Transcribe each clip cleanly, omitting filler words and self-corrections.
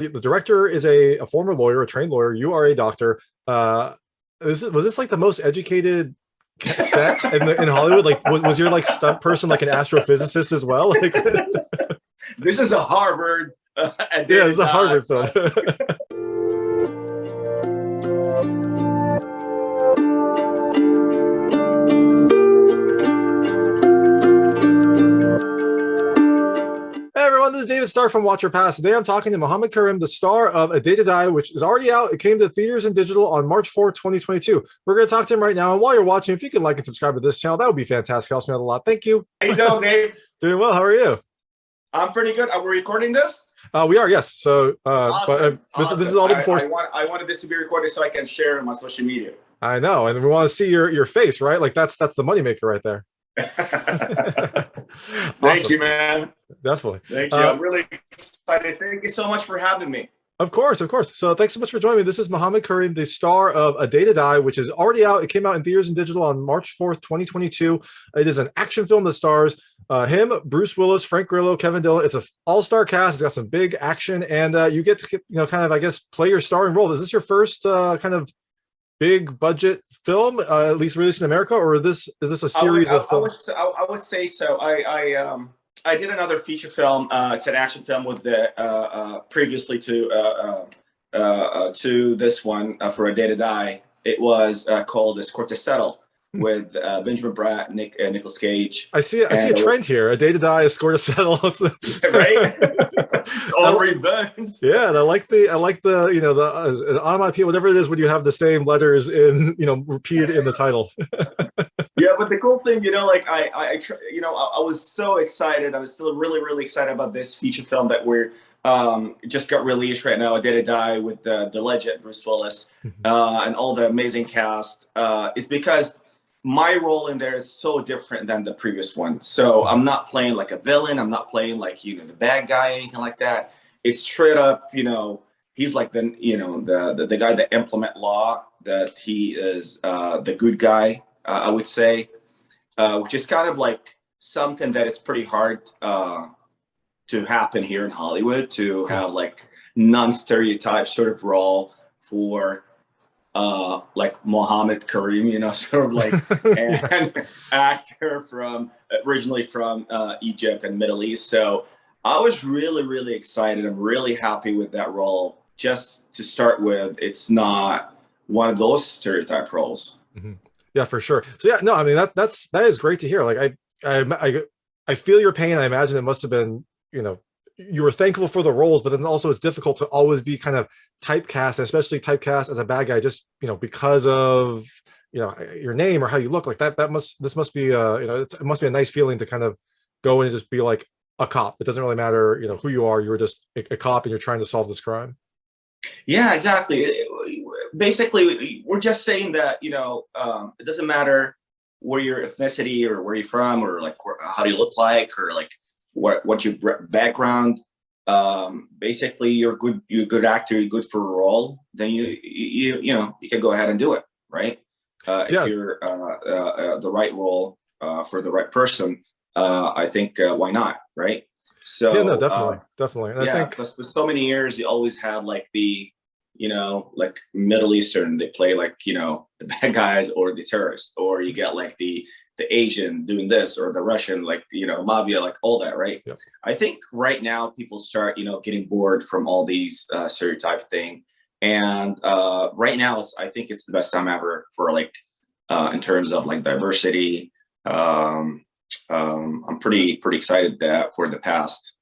The director is a former lawyer, a trained lawyer. You are a doctor. Was this like the most educated set in Hollywood? Like, was your like stunt person like an astrophysicist as well? Like, this is a Harvard. Yeah, it's a Harvard film. Hey everyone, this is David Stark from Watch Your Pass. Today I'm talking to Mohamed Karim, the star of A Day to Die, which is already out. It came to theaters and digital on March 4th, 2022. We're going to talk to him right now. And while you're watching, if you can like and subscribe to this channel, that would be fantastic. Helps me out a lot. Thank you. How you doing, Dave? Doing well. How are you? I'm pretty good. Are we recording this? We are, yes. So, awesome. But this is all before. I wanted this to be recorded so I can share it on my social media. I know, and we want to see your face, right? Like that's the moneymaker right there. Thank you, man. Definitely. Thank you. I'm really excited. Thank you so much for having me. Of course, of course. So thanks so much for joining me. This is Mohamed Karim, the star of A Day to Die, which is already out. It came out in theaters and digital on March 4th, 2022. It is an action film that stars him, Bruce Willis, Frank Grillo, Kevin Dillon. It's an all-star cast. It's got some big action, and you get to kind of, I guess, play your starring role. Is this your first kind of big budget film, at least released in America, or is this a series of films? I would say so. I did another feature film. It's an action film with the previously to this one for A Day to Die. It was called "A Score to Settle" with Benjamin Bratt, Nicolas Cage. I see a trend here. A Day to Die, A Score to Settle. Right? It's all revenge. Yeah, and I like the the onomatopoeia, whatever it is, when you have the same letters in repeated in the title. Yeah, but the cool thing, I was so excited. I was still really excited about this feature film that we're just got released right now, A Day to Die, with the legend Bruce Willis and all the amazing cast. Is because my role in there is so different than the previous one. So I'm not playing like a villain. I'm not playing like the bad guy, anything like that. It's straight up, he's like the guy that implement law. That he is the good guy. I would say, which is kind of like something that it's pretty hard to happen here in Hollywood, to have like non-stereotype sort of role for like Mohamed Karim, sort of like an actor originally from Egypt and Middle East. So I was really excited. I'm really happy with that role. Just to start with, it's not one of those stereotype roles. Mm-hmm. Yeah, for sure. So yeah, no, I mean that is great to hear. Like I feel your pain. I imagine it must have been, you were thankful for the roles, but then also it's difficult to always be kind of typecast, especially typecast as a bad guy, just because of your name or how you look. Like this must be it must be a nice feeling to kind of go in and just be like a cop. It doesn't really matter who you are. You were just a cop and you're trying to solve this crime. Yeah, exactly. Basically, we're just saying that it doesn't matter where your ethnicity or where you're from or like how do you look like or like what's your background. Basically, you're a good actor, you're good for a role. Then you can go ahead and do it, right? If you're the right role for the right person, I think why not, right? So yeah, no, definitely. And yeah, I think because for so many years you always had like the like Middle Eastern, they play like the bad guys or the terrorists, or you get like the Asian doing this, or the Russian, like mafia, like all that, right? Yep. I think right now people start getting bored from all these stereotype thing, and right now I think it's the best time ever for like in terms of like diversity. I'm pretty excited that for the past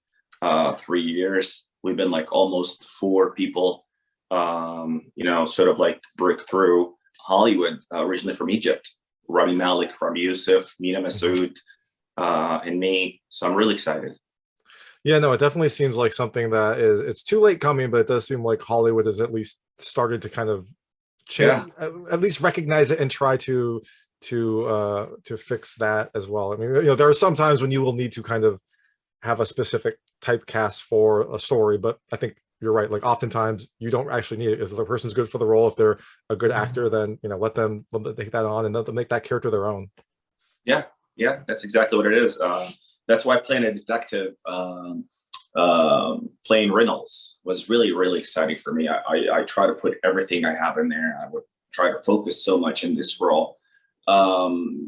3 years we've been like almost 4 people sort of like break through Hollywood, originally from Egypt. Rami Malek, Rami Youssef, Mina Masood, and me. So I'm really excited. Yeah, no, it definitely seems like something that it's too late coming, but it does seem like Hollywood has at least started to kind of change, at least recognize it and try to fix that as well. I mean, there are some times when you will need to kind of have a specific typecast for a story, but I think you're right. Like oftentimes you don't actually need it. If the person's good for the role, if they're a good actor, then let them take that on and let them make that character their own. Yeah, that's exactly what it is. That's why playing a detective playing Reynolds was really, really exciting for me. I try to put everything I have in there. I would try to focus so much in this role,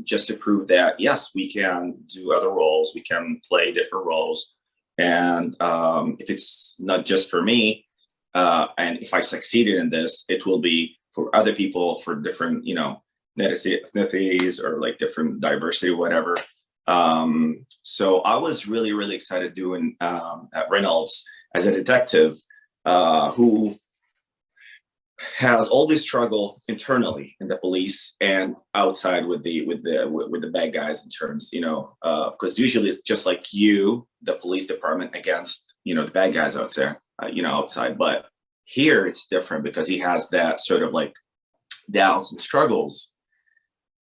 just to prove that, yes, we can do other roles. We can play different roles. And if it's not just for me, and if I succeeded in this, it will be for other people, for different, ethnicities or like different diversity, whatever. So I was really, really excited doing at Reynolds as a detective who has all this struggle internally in the police and outside with the bad guys in terms, because usually it's just like the police department against, the bad guys out there, outside. But here it's different because he has that sort of like doubts and struggles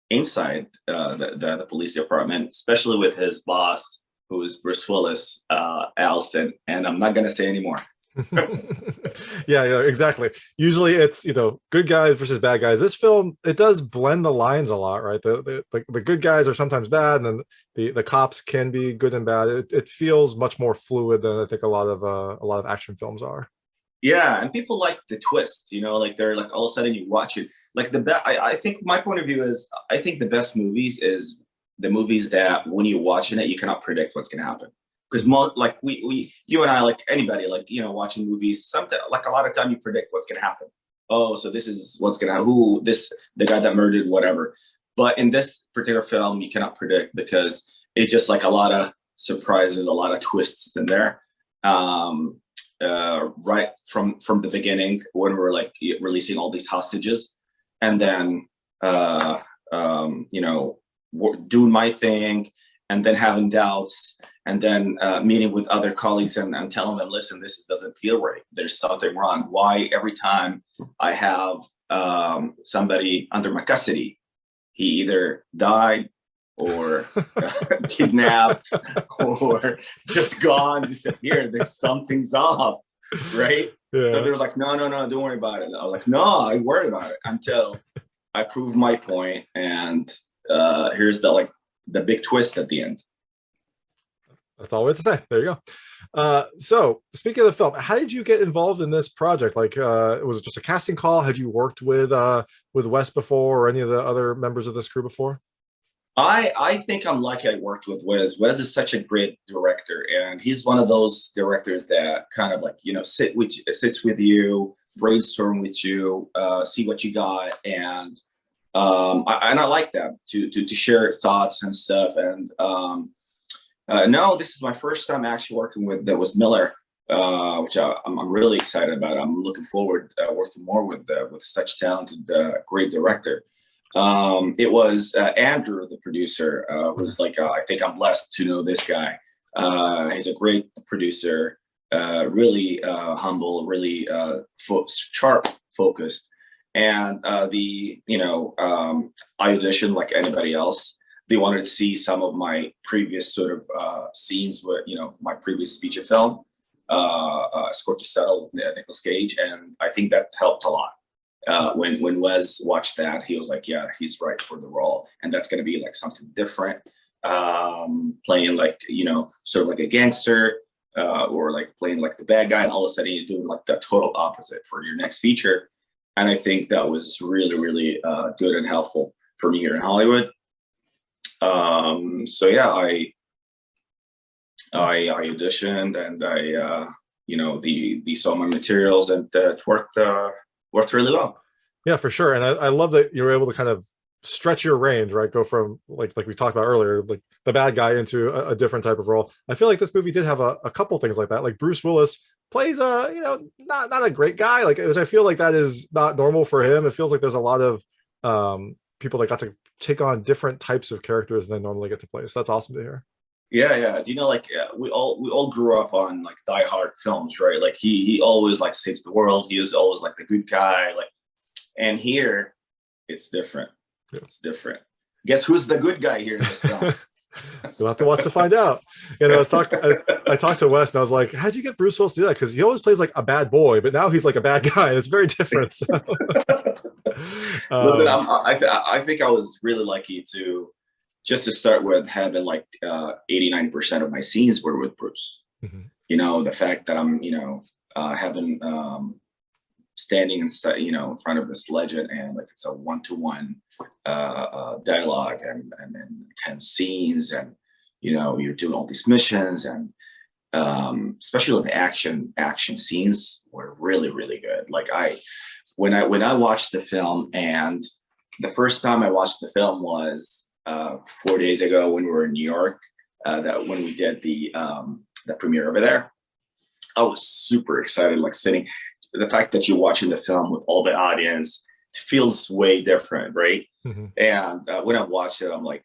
inside the police department, especially with his boss, who is Bruce Willis, Alston, and I'm not going to say anymore. Yeah, exactly. Usually it's good guys versus bad guys. This film, it does blend the lines a lot, right? The good guys are sometimes bad, and then the cops can be good and bad. It feels much more fluid than I think a lot of action films are. Yeah, and people like the twist, like they're like all of a sudden you watch it. Like I think my point of view is, I think the best movies is the movies that when you're watching it, you cannot predict what's going to happen. Because like you and I, like anybody, like, watching movies, something like a lot of time you predict what's going to happen. Oh, so this is what's going to, the guy that murdered, whatever. But in this particular film, you cannot predict because it's just like a lot of surprises, a lot of twists in there. Right from the beginning when we're like releasing all these hostages, and then doing my thing, and then having doubts, and then meeting with other colleagues and telling them, listen, this doesn't feel right. There's something wrong. Why every time I have somebody under my custody, he either died or kidnapped or just gone, disappeared. There's something's off, right? Yeah. So they're like, no, don't worry about it. I was like, no, I worried about it until I proved my point, and here's the big twist at the end. That's all we have to say. There you go. So speaking of the film, how did you get involved in this project? Like, was it just a casting call? Had you worked with Wes before, or any of the other members of this crew before? I think I'm lucky I worked with Wes. Wes is such a great director, and he's one of those directors that kind of like, sits with you, brainstorm with you, see what you got. And I like that to share thoughts and stuff. And no, this is my first time actually working with Wes Miller, which I'm really excited about. I'm looking forward working more with such talented, great director. It was Andrew, the producer, who's like, I think I'm blessed to know this guy. He's a great producer, really humble, really sharp, focused. And I auditioned like anybody else. They wanted to see some of my previous sort of scenes with, my previous feature film, Score to Settle with Nicolas Cage. And I think that helped a lot. When Wes watched that, he was like, yeah, he's right for the role. And that's going to be like something different, playing like, sort of like a gangster, or like playing like the bad guy. And all of a sudden you're doing like the total opposite for your next feature. And I think that was really, really good and helpful for me here in Hollywood. So yeah, I auditioned, and they saw my materials, and it worked really well. Yeah, for sure. And I love that you were able to kind of stretch your range, right? Go from like we talked about earlier, like the bad guy into a different type of role. I feel like this movie did have a couple things like that. Like Bruce Willis plays not a great guy, like, which I feel like that is not normal for him. It feels like there's a lot of people that got to take on different types of characters than they normally get to play. So that's awesome to hear. Yeah. Do we all grew up on like Die Hard films, right? Like he always like saves the world. He was always like the good guy. Like, and here it's different. It's different. Guess who's the good guy here in this film? You'll have to watch to find out. I talked to Wes, and I was like, how'd you get Bruce Willis to do that? Because he always plays like a bad boy, but now he's like a bad guy, and it's very different. So. Listen, I think I was really lucky to start with having like 89% of my scenes were with Bruce. Mm-hmm. the fact that I'm, having standing in front of this legend, and like it's a one-to-one dialogue and intense scenes, and you're doing all these missions, and especially the action scenes were really, really good. Like when I watched the film, and the first time I watched the film was 4 days ago when we were in New York, that when we did the premiere over there. I was super excited, like sitting. The fact that you're watching the film with all the audience feels way different, right? Mm-hmm. And when I watched it, I'm like,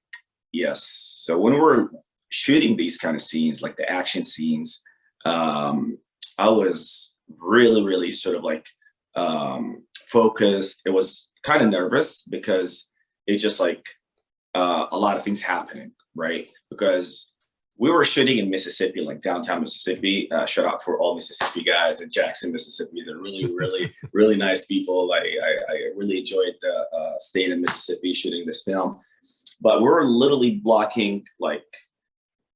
yes. So when we're shooting these kind of scenes, like the action scenes, I was really, really sort of like focused. It was kind of nervous because it's just like a lot of things happening, right? Because we were shooting in Mississippi, like downtown Mississippi. Shout out for all Mississippi guys in Jackson, Mississippi. They're really, really, really nice people. I really enjoyed staying in Mississippi shooting this film. But we were literally blocking like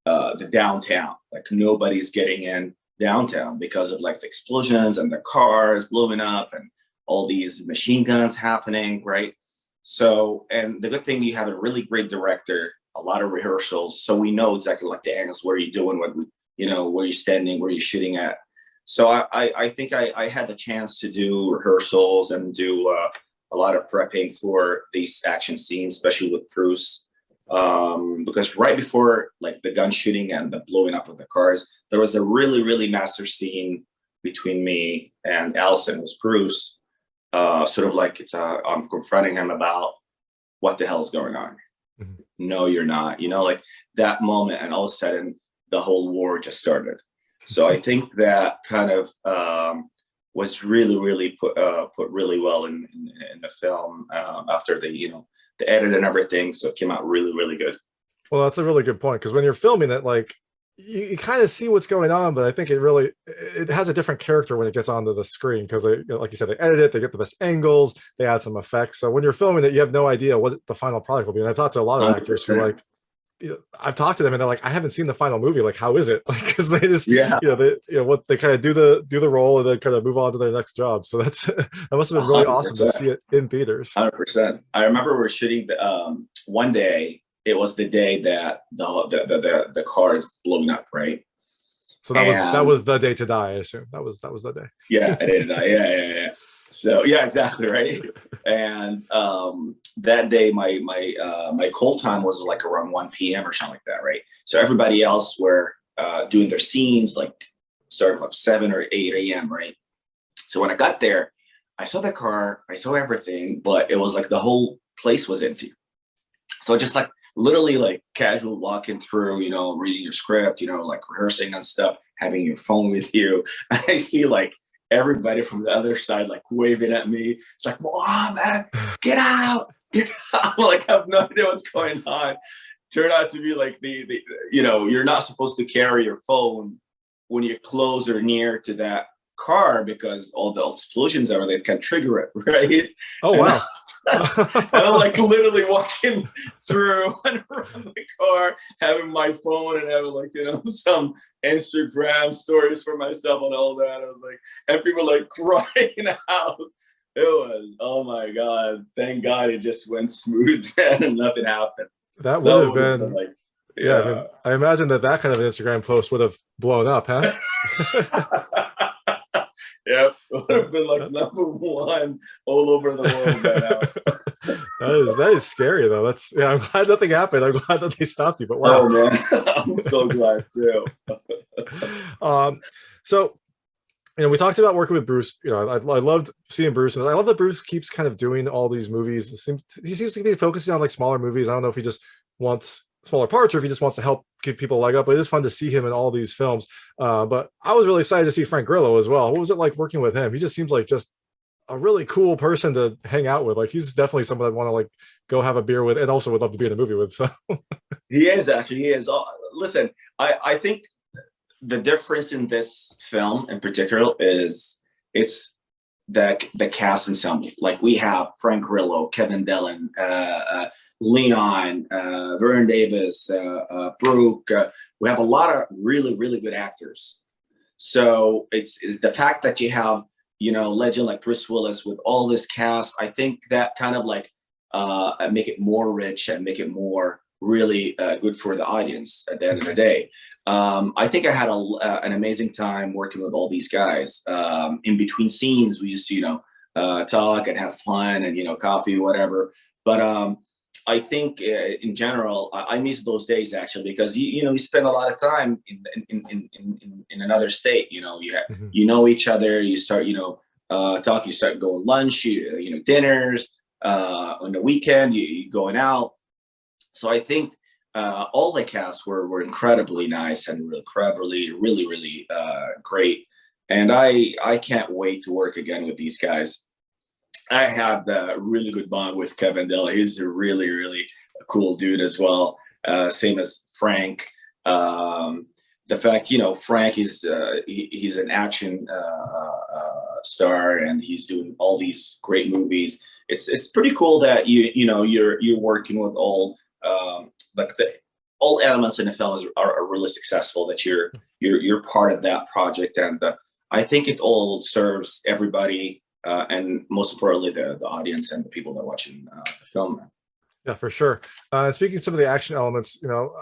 the downtown. Like nobody's getting in downtown because of like the explosions and the cars blowing up and all these machine guns happening, right? So, and the good thing, you have a really great director, a lot of rehearsals, so we know exactly like the angles, where you're doing, where you're standing, where you're shooting at. So I think I had the chance to do rehearsals and do a lot of prepping for these action scenes, especially with Bruce, because right before like the gun shooting and the blowing up of the cars, there was a really, really master scene between me and Alston, who's Bruce. Sort of like I'm confronting him about what the hell is going on. Mm-hmm. No, you're not. Like that moment, and all of a sudden the whole war just started. So I think that kind of was really, really put really well in the film after the edit and everything. So it came out really, really good. Well, that's a really good point, because when you're filming it, like you kind of see what's going on, but I think it has a different character when it gets onto the screen, because like you said, they edit it, they get the best angles, they add some effects. So when you're filming it, you have no idea what the final product will be. And I've talked to a lot of actors who like, I've talked to them and they're like, I haven't seen the final movie. Like, how is it? Because they just, they kind of do the role and then kind of move on to their next job. So that must have been really 100%. Awesome to see it in theaters. 100%. I remember we're shooting one day. It was the day that the car is blowing up, right? So that was the day to die, I assume. That was the day. Yeah, the day to die. Yeah. So yeah, exactly, right. And that day, my call time was like around 1 p.m. or something like that, right? So everybody else were doing their scenes like starting like 7 or 8 a.m., right? So when I got there, I saw the car, I saw everything, but it was like the whole place was empty. So just like literally like casual walking through, reading your script, like rehearsing and stuff, having your phone with you. And I see like everybody from the other side like waving at me. It's like, Mohamed, get out. I'm like, I have no idea what's going on. Turned out to be like you're not supposed to carry your phone when you're close or near to that car, because all the explosions over there can trigger it, right? Oh, wow. And I'm like literally walking through and around the car, having my phone and having like, some Instagram stories for myself and all that. I was like, and people like crying out. It was, oh my God, thank God it just went smooth and nothing happened. That would have been like, yeah. I mean, I imagine that kind of an Instagram post would have blown up, huh? Yeah, it would have been like #1 all over the world by now. that is scary though. I'm glad nothing happened. I'm glad that they stopped you. But wow, oh man, I'm so glad too. So we talked about working with Bruce. I loved seeing Bruce, and I love that Bruce keeps kind of doing all these movies. He seems to be focusing on like smaller movies. I don't know if he just wants smaller parts or if he just wants to help give people a leg up, but it is fun to see him in all these films. But I was really excited to see Frank Grillo as well. What was it like working with him? He just seems like just a really cool person to hang out with. Like, he's definitely someone I'd want to like go have a beer with, and also would love to be in a movie with. So he is. Listen, I think the difference in this film in particular is it's the cast ensemble. Like, we have Frank Grillo, Kevin Dillon, Leon, Vern Davis, Brooke. We have a lot of really, really good actors. So it's the fact that you have, you know, legend like Bruce Willis with all this cast. I think that kind of like make it more rich and make it more really good for the audience at the end of the day. I think I had an amazing time working with all these guys. In between scenes, we used to, you know, talk and have fun and, you know, coffee, whatever. But I think in general, I miss those days actually, because you know, you spend a lot of time in another state. You know, you know each other. You start, you know, talk. You start going lunch. You know, dinners on the weekend. You going out. So I think all the casts were incredibly nice and really great. And I can't wait to work again with these guys. I had a really good bond with Kevin Dillon. He's a really cool dude as well. Same as Frank. The fact, you know, Frank is he's an action star, and he's doing all these great movies. It's pretty cool that you know you're working with all like all elements in the film are really successful. That you're part of that project, and I think it all serves everybody. And most importantly, the audience and the people that are watching the film. Yeah, for sure. Speaking of some of the action elements, you know,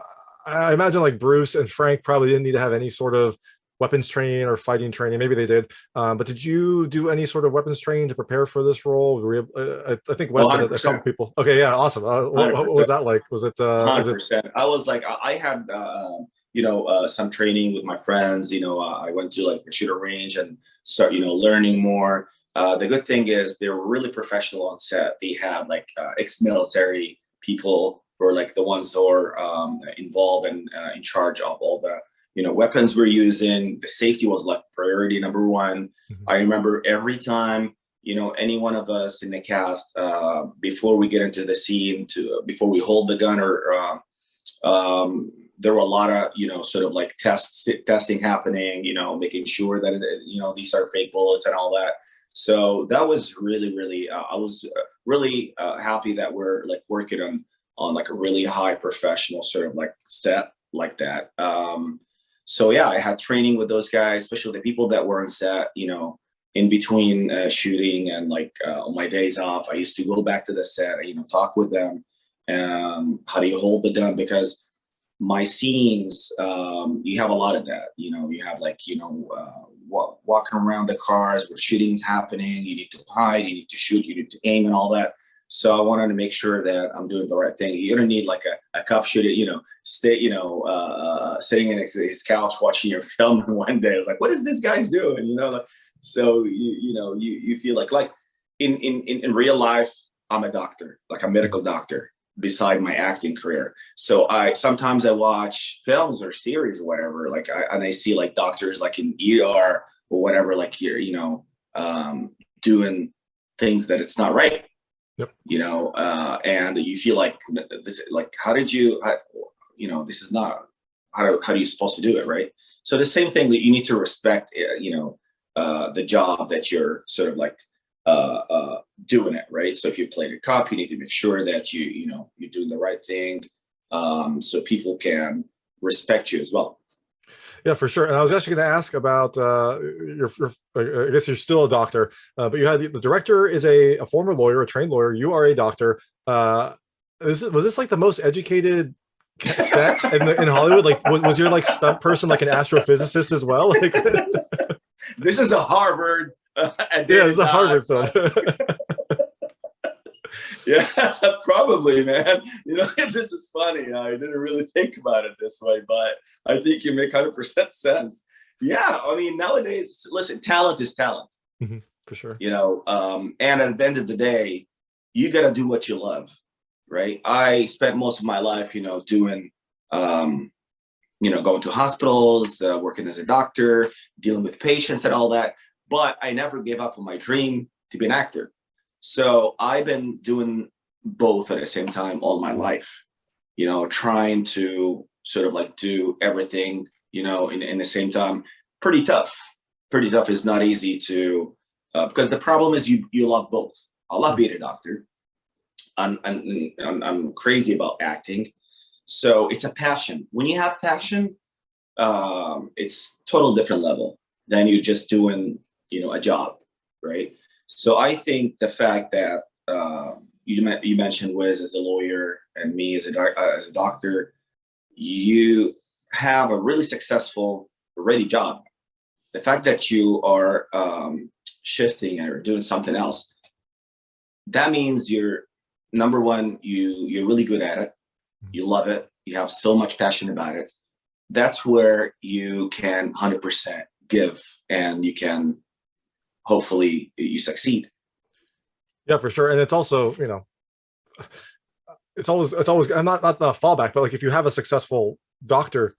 I imagine like Bruce and Frank probably didn't need to have any sort of weapons training or fighting training. Maybe they did. But did you do any sort of weapons training to prepare for this role? I think Wes said a couple people. Okay, yeah, awesome. What was that like? Was it 100%? I was like, I had you know, some training with my friends. You know, I went to like a shooter range and start, you know, learning more. The good thing is they were really professional on set. They had like ex-military people who are like the ones who are involved and in charge of all the, you know, weapons we're using. The safety was like priority number one. I remember every time, you know, any one of us in the cast, before we get into the scene, before we hold the gun, or there were a lot of, you know, sort of like testing happening, you know, making sure that, you know, these are fake bullets and all that. So that was really, I was really happy that we're like working on like a really high professional sort of like set like that. So yeah, I had training with those guys, especially the people that were on set, you know, in between shooting and like on my days off, I used to go back to the set, you know, talk with them. How do you hold the gun? Because my scenes, you have a lot of that, you know, you have like, you know, walking around the cars where shooting's happening, you need to hide, you need to shoot, you need to aim and all that. So I wanted to make sure that I'm doing the right thing. You don't need like a cop shooter, you know, sitting in his couch watching your film, and one day it's like, what is this guy's doing? You know, like, so you feel like in real life, I'm a doctor, like a medical doctor beside my acting career. So sometimes I watch films or series or whatever, like I see like doctors like in ER or whatever, like here, you know, doing things that it's not right. Yep. You know, and you feel like this, like, how did you, you know, this is not, how are you supposed to do it, right? So the same thing, that you need to respect, you know, the job that you're sort of like doing it, right? So if you play the cop, you need to make sure that you know, you're doing the right thing, so people can respect you as well. Yeah, for sure. And I was actually going to ask about your, I guess you're still a doctor, but you had the director is a former lawyer, a trained lawyer. You are a doctor. Was this like the most educated set in Hollywood? Like, was your like stunt person like an astrophysicist as well? Like, this is a Harvard. Yeah, it's a Harvard film. Yeah, probably, man. You know, this is funny. I didn't really think about it this way, but I think you make 100% sense. Yeah, I mean, nowadays, listen, talent is talent. For sure. You know, and at the end of the day, you got to do what you love, right? I spent most of my life, you know, doing, you know, going to hospitals, working as a doctor, dealing with patients and all that. But I never gave up on my dream to be an actor. So I've been doing both at the same time all my life, you know, trying to sort of like do everything, you know, in the same time. Pretty tough. Pretty tough. Is not easy to, because the problem is you love both. I love being a doctor. I'm crazy about acting. So it's a passion. When you have passion, it's total different level. then you're just doing, a job, right? So I think the fact that you mentioned Wiz as a lawyer and me as a doctor, you have a really successful already job. The fact that you are shifting or doing something else, that means you're number one, you're really good at it. You love it. You have so much passion about it. That's where you can 100% give, and you can hopefully you succeed. Yeah, for sure. And it's also, it's always I'm not a fallback, but like if you have a successful doctor,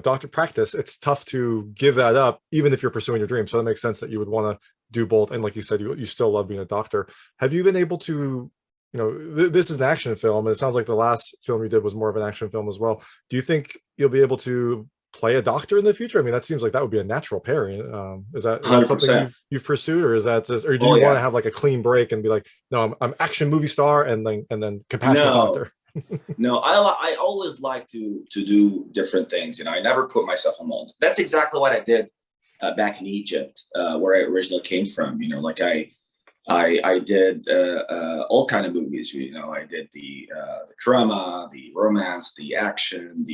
doctor practice, it's tough to give that up even if you're pursuing your dream. So that makes sense that you would want to do both. And like you said, you still love being a doctor. Have you been able to, this is an action film, and it sounds like the last film you did was more of an action film as well. Do you think you'll be able to play a doctor in the future? I mean, that seems like that would be a natural pairing. Is that something 100%. you've pursued, or is that just, or do Oh, you want yeah. to have like a clean break and be like, no, I'm action movie star and then compassionate No. doctor? No, I always like to do different things. I never put myself on mold. That's exactly what I did back in Egypt, where I originally came from. Like I did all kind of movies. I did the drama, the romance, the action,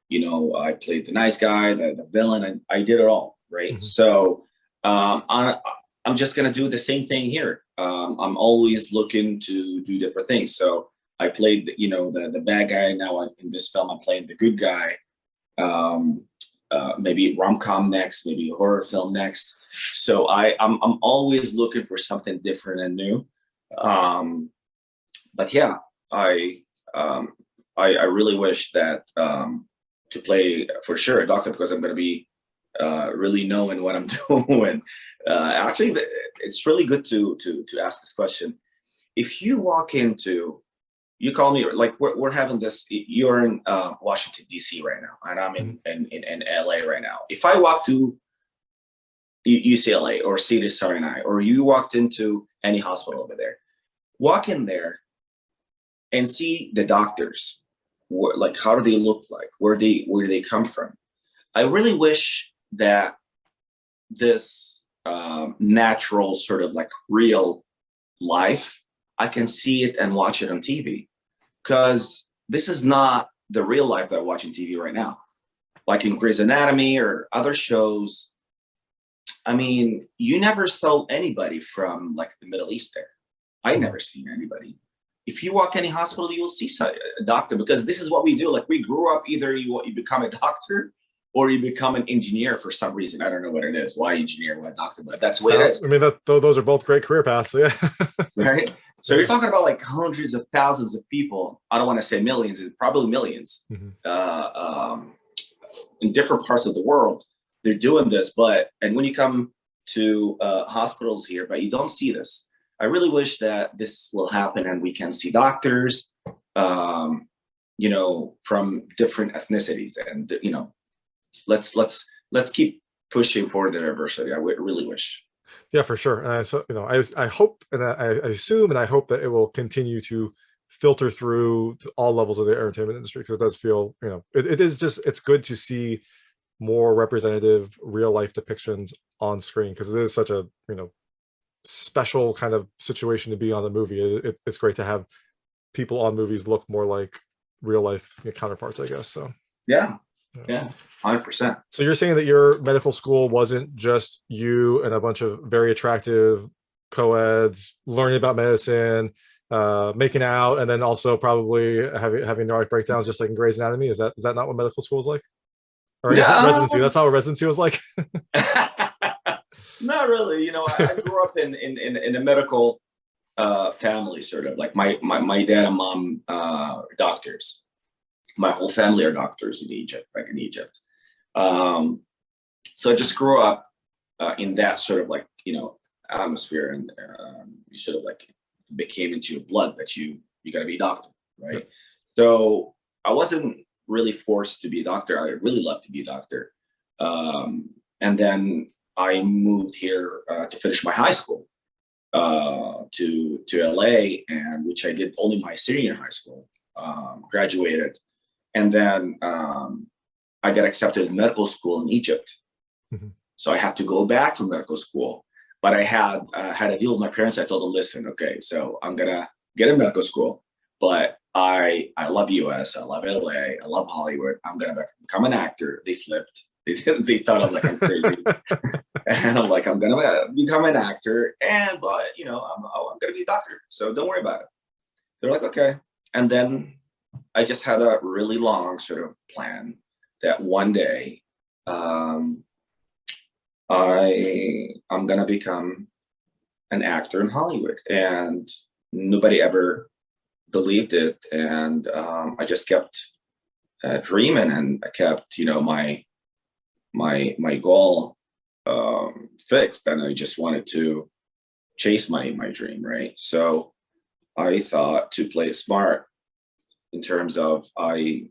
I played the nice guy, the villain. I did it all, right? Mm-hmm. So I'm just gonna do the same thing here. I'm always looking to do different things. So I played, the bad guy. Now in this film, I'm playing the good guy. Maybe rom-com next, maybe a horror film next. So I'm always looking for something different and new. But yeah, I really wish that to play for sure a doctor, because I'm going to be really knowing what I'm doing. Actually, it's really good to ask this question. If you walk into, you call me, like we're having this, you're in Washington, D.C. right now, and I'm in LA right now. If I walk to UCLA or Cedars-Sinai, or you walked into any hospital over there, walk in there and see the doctors, like how do they look like, where do they come from. I really wish that this natural sort of like real life, I can see it and watch it on TV, because this is not the real life that I watch on TV right now. Like in Grey's Anatomy or other shows, I mean, you never saw anybody from like the Middle East there. I never seen anybody. If you walk any hospital, you'll see a doctor, because this is what we do. Like we grew up, either you become a doctor or you become an engineer for some reason. I don't know what it is. Why engineer, why doctor, but that's what it is. I mean, those are both great career paths. Yeah. Right. So you're talking about like hundreds of thousands of people. I don't want to say millions, probably millions, in different parts of the world. They're doing this, and when you come to hospitals here, but you don't see this. I really wish that this will happen and we can see doctors, from different ethnicities, and let's keep pushing for the diversity. I really wish. Yeah, for sure. And so I hope, and I assume, and I hope that it will continue to filter through all levels of the entertainment industry, because it does feel, it is just, it's good to see more representative real life depictions on screen, because it is such a special kind of situation to be on the movie. It's great to have people on movies look more like real life counterparts, I guess. So yeah 100%. So you're saying that your medical school wasn't just you and a bunch of very attractive co-eds learning about medicine, making out, and then also probably having neurotic breakdowns, just like in Grey's Anatomy? Is that not what medical school is like? Or I guess residency. That's not what residency was like. Not really. I grew up in a medical family, sort of like my dad and mom doctors. My whole family are doctors in Egypt, back in Egypt. So I just grew up in that sort of like atmosphere, and you sort of like became into your blood that you got to be a doctor, right? So I wasn't really forced to be a doctor. I really loved to be a doctor, and then I moved here to finish my high school to LA, and which I did only my senior year in high school. Graduated, and then I got accepted in medical school in Egypt. So I had to go back from medical school. But I had a deal with my parents. I told them, listen, okay, so I'm gonna get in medical school, but I love US, I love LA, I love Hollywood. I'm gonna become an actor. They flipped. They thought I'm like I'm crazy, and I'm like I'm gonna become an actor, but I'm gonna be a doctor. So don't worry about it. They're like, okay. And then I just had a really long sort of plan that one day I'm gonna become an actor in Hollywood, and nobody ever believed it. And I just kept dreaming, and I kept, my goal fixed, and I just wanted to chase my dream, right? So I thought to play it smart in terms of I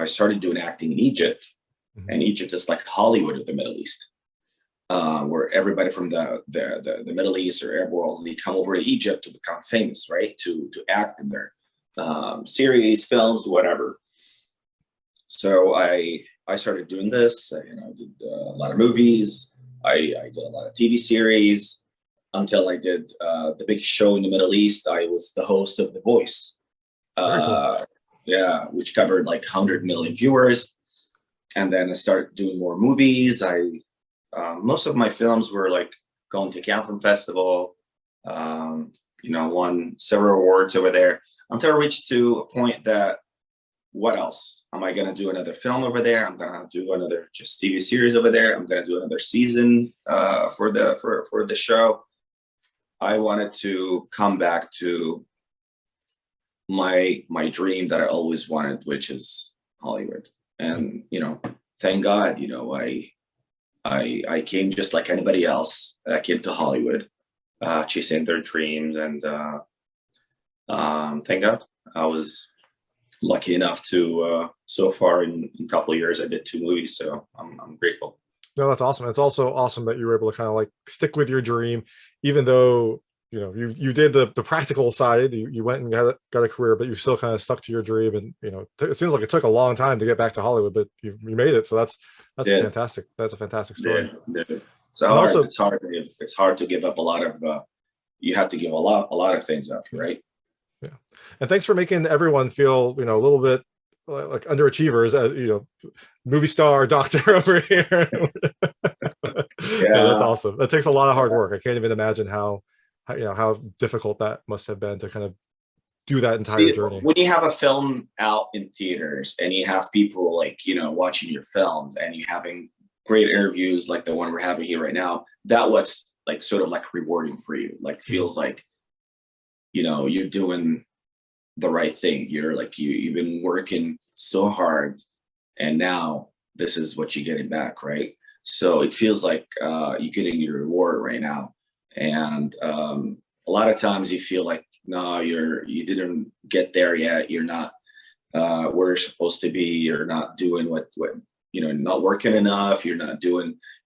started doing acting in Egypt, and Egypt is like Hollywood of the Middle East. Where everybody from the Middle East or Arab world, they come over to Egypt to become famous, right? To act in their series, films, whatever. So I started doing this. I did a lot of movies. I did a lot of TV series until I did the big show in the Middle East. I was the host of The Voice, Cool. yeah, which covered like 100 million viewers. And then I started doing more movies. Most of my films were like going to Cannes Film Festival, won several awards over there until I reached to a point that what else? Am I going to do another film over there? I'm going to do another just TV series over there. I'm going to do another season for the show. I wanted to come back to my dream that I always wanted, which is Hollywood. And, thank God, I came just like anybody else. I came to Hollywood, chasing their dreams, and thank God I was lucky enough to. So far in a couple of years, I did 2 movies, so I'm grateful. No, that's awesome. It's also awesome that you were able to kind of like stick with your dream, even though you did the practical side. You went and got a career, but you still kind of stuck to your dream. And it seems like it took a long time to get back to Hollywood, but you made it. So that's fantastic. That's a fantastic story. Yeah. It's hard to give up a lot of. You have to give a lot of things up, right? Yeah, and thanks for making everyone feel a little bit like underachievers, movie star, doctor over here. Yeah, that's awesome. That takes a lot of hard work. I can't even imagine how difficult that must have been to kind of do that entire journey. When you have a film out in theaters and you have people like watching your films and you having great interviews like the one we're having here right now, that was like sort of like rewarding for you. Like feels like you're doing the right thing. You've been working so hard, and now this is what you're getting back, right? So it feels like you're getting your reward right now. And a lot of times you feel like, no, you didn't get there yet. You're not where you're supposed to be. You're not doing what not working enough. You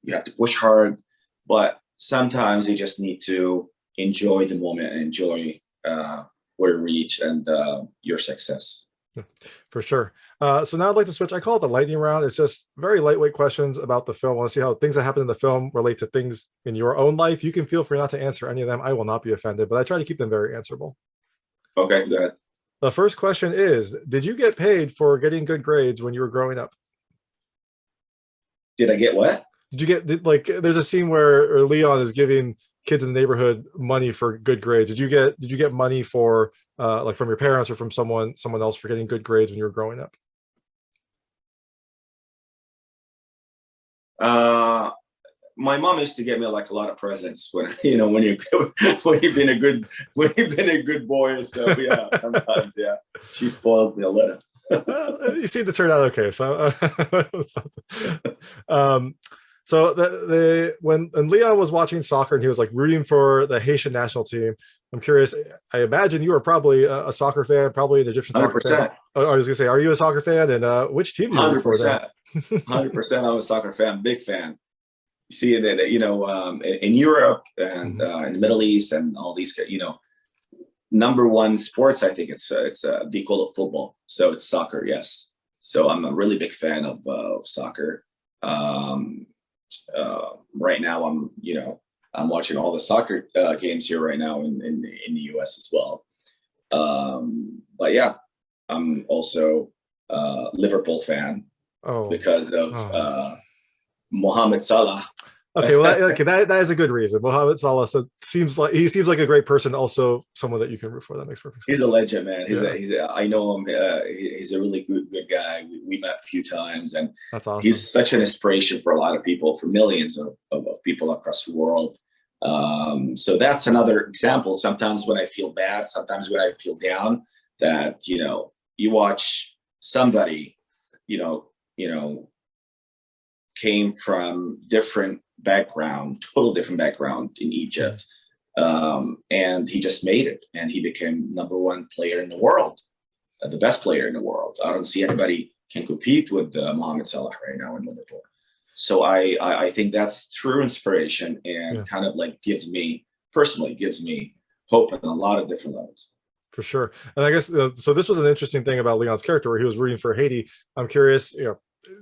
have to push hard. But sometimes you just need to enjoy the moment and enjoy where you reach and your success. For sure. So now I'd like to switch. I call it the lightning round. It's just very lightweight questions about the film. I want to see how things that happen in the film relate to things in your own life. You can feel free not to answer any of them. I will not be offended, but I try to keep them very answerable. Okay, go ahead. The first question is, did you get paid for getting good grades when you were growing up? Did I get what? Did you get, there's a scene where Leon is giving kids in the neighborhood money for good grades. Did you get money for like from your parents or from someone else for getting good grades when you were growing up? My mom used to get me like a lot of presents when you've been a good boy. So yeah, sometimes she spoiled me a little. You seem to turn out okay. So so when Leon was watching soccer and he was like rooting for the Haitian national team, I'm curious. I imagine you were probably a soccer fan, probably an Egyptian soccer 100%. Fan. I was gonna say, are you a soccer fan? And which team do you root for? 100%. I'm a soccer fan, big fan. You see it, in Europe and in the Middle East and all these, number one sports. I think it's the equal of football. So it's soccer, yes. So I'm a really big fan of soccer. right now I'm watching all the soccer games here right now in the US as well. But yeah, I'm also a Liverpool fan because of Mohamed Salah. Okay, well, that is a good reason. Mohamed Salah seems like a great person, also someone that you can root for. That makes perfect sense. He's a legend, man. I know him. He's a really good guy. We met a few times, and that's awesome. He's such an inspiration for a lot of people, for millions of people across the world. So that's another example. Sometimes when I feel bad, sometimes when I feel down, that you watch somebody, came from total different background in Egypt. And he just made it, and he became #1 player in the world, the best player in the world. I don't see anybody can compete with Mohamed Salah right now in Liverpool. So I think that's true inspiration, and kind of like gives me hope on a lot of different levels. For sure. And I guess, so this was an interesting thing about Leon's character, where he was rooting for Haiti. I'm curious,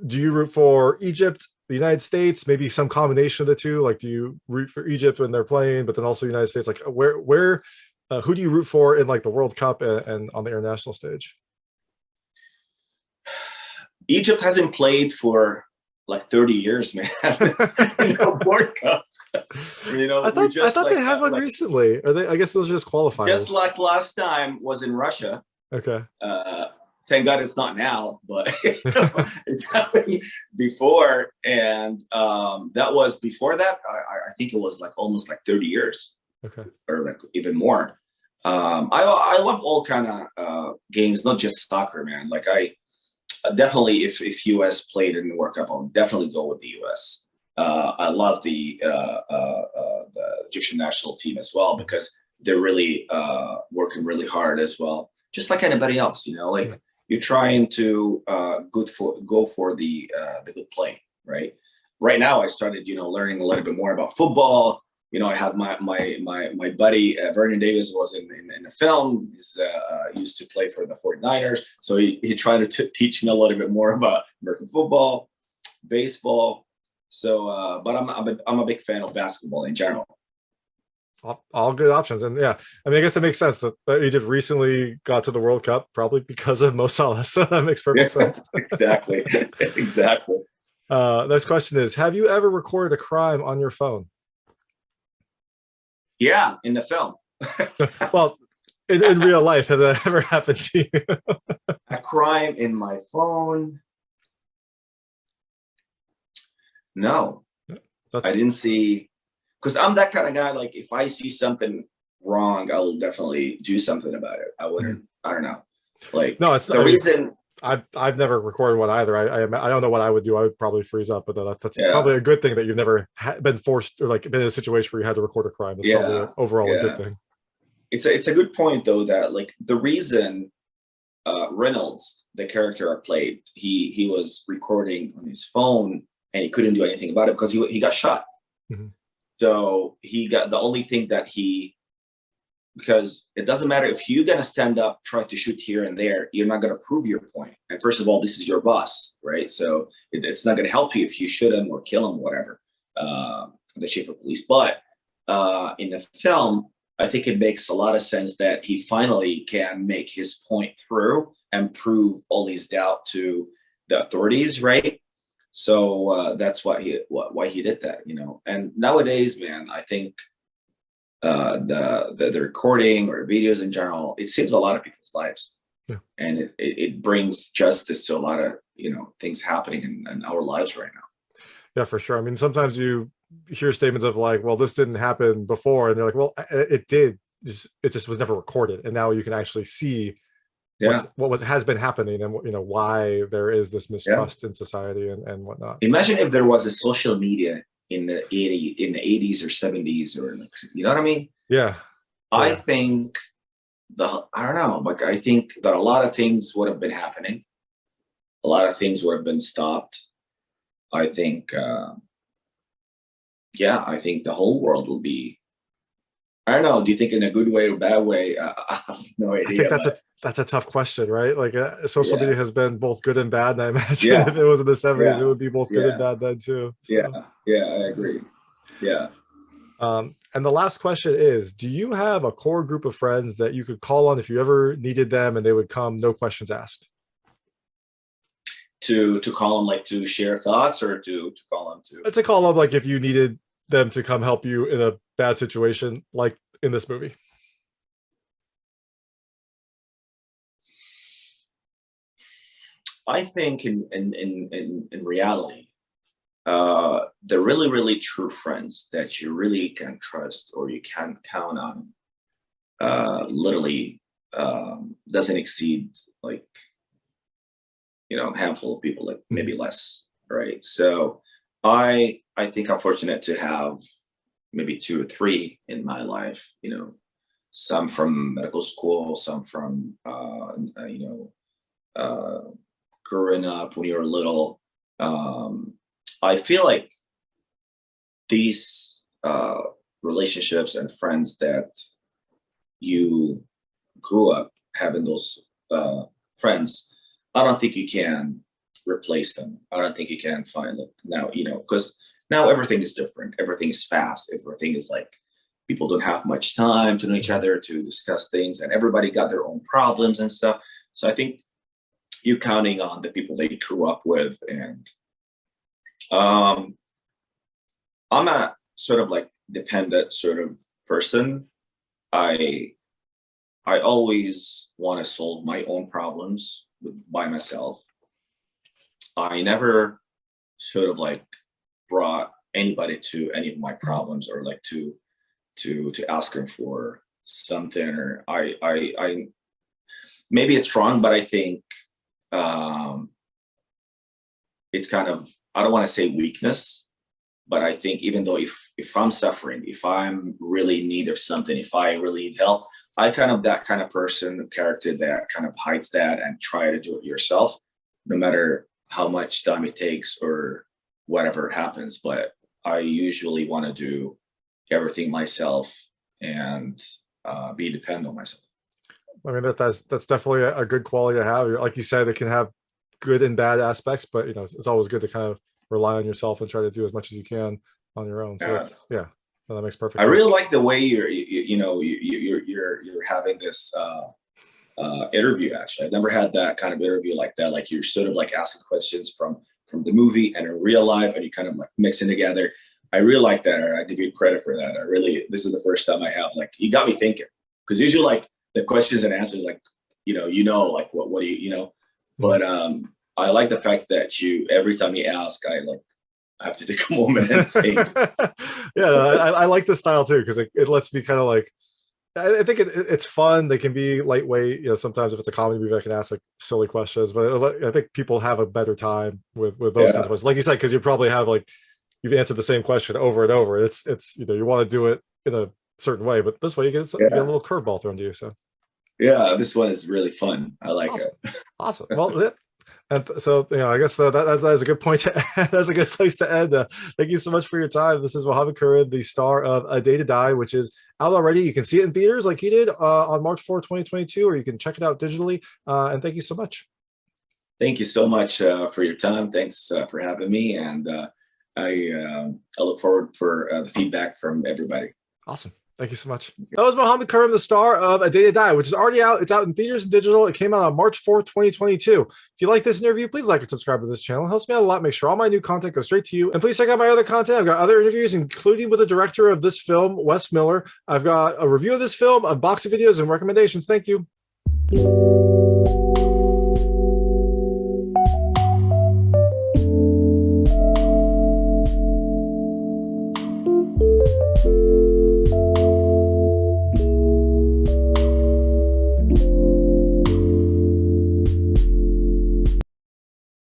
do you root for Egypt, the United States, maybe some combination of the two? Like, do you root for Egypt when they're playing, but then also the United States? Like, who do you root for in like the World Cup and on the international stage? Egypt hasn't played for like 30 years, man. World Cup. I thought they had one recently. Or I guess those are just qualifiers. Just like last time was in Russia. Okay. Thank God it's not now, but it's happened before, and that was before that. I think it was like almost like 30 years. Okay. Or like even more. I love all kind of games, not just soccer, man. Like I definitely, if US played in the World Cup, I'll definitely go with the US. I love the Egyptian national team as well, because they're really working really hard as well, just like anybody else. Like you're trying to go for the good play, right? Right now, I started learning a little bit more about football. I have my buddy Vernon Davis was in the film. He's used to play for the 49ers, so he tried to teach me a little bit more about American football, baseball. So, but I'm a big fan of basketball in general. All good options, and I mean, I guess it makes sense that Egypt recently got to the World Cup, probably because of Mo Salah. So that makes perfect sense. Exactly. Next question is: have you ever recorded a crime on your phone? Yeah, in the film. Well, in real life, has that ever happened to you? A crime in my phone? No, I didn't see. Because I'm that kind of guy. Like, if I see something wrong, I will definitely do something about it. I wouldn't. I don't know. Like, no, it's the reason. I've never recorded one either. I don't know what I would do. I would probably freeze up, but that's probably a good thing that you've never been forced or like been in a situation where you had to record a crime. It's probably overall a good thing. It's a good point though, that like the reason Reynolds, the character I played, he was recording on his phone and he couldn't do anything about it because he got shot. Mm-hmm. So he got the only thing that because it doesn't matter if you're going to stand up, try to shoot here and there, you're not going to prove your point. And first of all, this is your boss, right? So it's not going to help you if you shoot him or kill him, whatever, the chief of police. But in the film, I think it makes a lot of sense that he finally can make his point through and prove all his doubt to the authorities, right? So that's why he did that, And nowadays, man, I think the recording or videos in general, it saves a lot of people's lives, and it brings justice to a lot of things happening in our lives right now. Yeah, for sure. I mean, sometimes you hear statements of like, well, this didn't happen before, and they're like, well, it did. It just was never recorded, and now you can actually see what has been happening, and why there is this mistrust in society and whatnot. Imagine if there was a social media in the 80s or 70s, or like, you know what I mean? Yeah. I think I don't know, like I think that a lot of things would have been happening. A lot of things would have been stopped. I think I think the whole world will be, I don't know, do you think in a good way or bad way? I have no idea. I think that's a tough question, right? Like social media has been both good and bad, and I imagine if it was in the 70s, it would be both good and bad then too. So. Yeah, I agree. Yeah. And the last question is, do you have a core group of friends that you could call on if you ever needed them and they would come, no questions asked? To call them, like, to share thoughts, or to call them to. To call them, like, if you needed them to come help you in a bad situation, like in this movie. I think in reality, the really, really true friends that you really can trust or you can count on, literally, doesn't exceed, like, a handful of people, like maybe less, right? So I think I'm fortunate to have maybe 2 or 3 in my life. Some from medical school, some from growing up when you were little. I feel like these relationships and friends that you grew up having, those friends, I don't think you can replace them. I don't think you can find them now, because now everything is different. Everything is fast. Everything is like, people don't have much time to know each other, to discuss things, and everybody got their own problems and stuff. So I think you're counting on the people that you grew up with. And I'm a sort of like dependent sort of person. I always want to solve my own problems by myself. I never sort of like brought anybody to any of my problems, or like to ask them for something. Or I maybe it's wrong, but I think it's kind of, I don't want to say weakness, but I think even though if I'm suffering, if I'm really in need of something, if I really need help, I kind of that kind of person, character that kind of hides that and try to do it yourself, no matter how much time it takes or whatever happens. But I usually want to do everything myself and be dependent on myself. I mean, that's definitely a good quality to have. Like you said, it can have good and bad aspects, but it's always good to kind of rely on yourself and try to do as much as you can on your own. So no, that makes perfect sense. I really like the way you're having this interview. Actually, I've never had that kind of interview like that. Like, you're sort of like asking questions from the movie and in real life, and you kind of like mixing together. I really like that. I give you credit for that. This is the first time I have, like, you got me thinking, because usually like the questions and answers, like, like what do you. But I like the fact that every time you ask, I have to take a moment and think. I like this style too, because it lets me kind of like, I think it's fun. They can be lightweight. Sometimes if it's a comedy movie, I can ask like silly questions, but I think people have a better time with those kinds of questions. Like you said, because you probably have like, you've answered the same question over and over. It's you want to do it in a certain way, but this way you get a little curveball thrown to you. So yeah, this one is really fun. I like it. Awesome. Well, and so I guess that is a good point to end. That's a good place to end. Thank you so much for your time. This is Mohamed Karim, the star of A Day to Die, which is out already. You can see it in theaters like he did on March 4, 2022, or you can check it out digitally. And thank you so much. Thank you so much for your time. Thanks for having me, and I look forward for the feedback from everybody. Awesome. Thank you so much. That was Mohamed Karim, the star of A Day to Die, which is already out. It's out in theaters and digital. It came out on March 4th, 2022. If you like this interview, please like and subscribe to this channel. It helps me out a lot. Make sure all my new content goes straight to you. And please check out my other content. I've got other interviews, including with the director of this film, Wes Miller. I've got a review of this film, unboxing videos, and recommendations. Thank you.